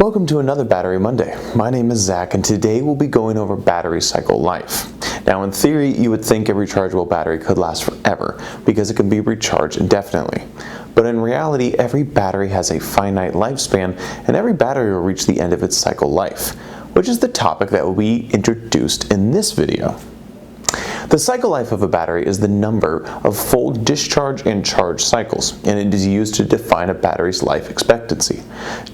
Welcome to another Battery Monday. My name is Zach, and today we'll be going over battery cycle life. Now, in theory, you would think a rechargeable battery could last forever because it can be recharged indefinitely. But in reality, every battery has a finite lifespan, and every battery will reach the end of its cycle life, which is the topic that will be introduced in this video. The cycle life of a battery is the number of full discharge and charge cycles, and it is used to define a battery's life expectancy.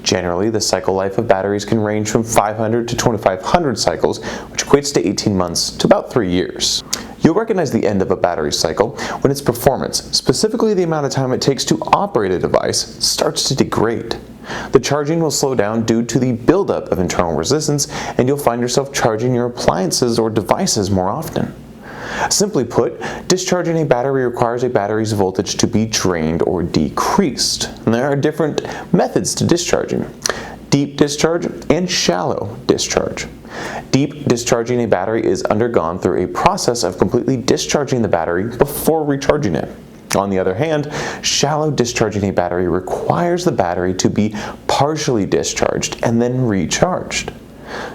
Generally, the cycle life of batteries can range from 500 to 2500 cycles, which equates to 18 months to about 3 years. You'll recognize the end of a battery cycle when its performance, specifically the amount of time it takes to operate a device, starts to degrade. The charging will slow down due to the buildup of internal resistance, and you'll find yourself charging your appliances or devices more often. Simply put, discharging a battery requires a battery's voltage to be drained or decreased. And there are different methods to discharging: deep discharge and shallow discharge. Deep discharging a battery is undergone through a process of completely discharging the battery before recharging it. On the other hand, shallow discharging a battery requires the battery to be partially discharged and then recharged.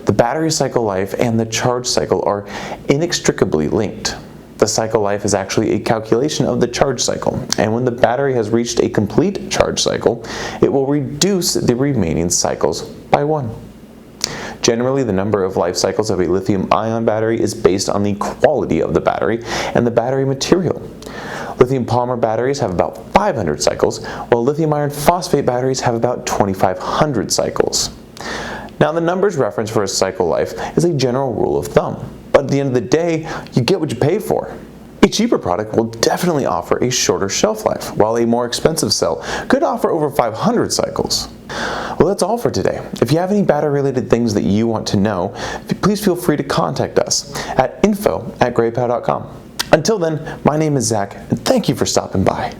The battery cycle life and the charge cycle are inextricably linked. The cycle life is actually a calculation of the charge cycle, and when the battery has reached a complete charge cycle, it will reduce the remaining cycles by 1. Generally, the number of life cycles of a lithium-ion battery is based on the quality of the battery and the battery material. Lithium polymer batteries have about 500 cycles, while lithium iron phosphate batteries have about 2500 cycles. Now, the numbers referenced for a cycle life is a general rule of thumb, but at the end of the day, you get what you pay for. A cheaper product will definitely offer a shorter shelf life, while a more expensive cell could offer over 500 cycles. Well, that's all for today. If you have any battery-related things that you want to know, please feel free to contact us at info@grepow.com. Until then, my name is Zach, and thank you for stopping by.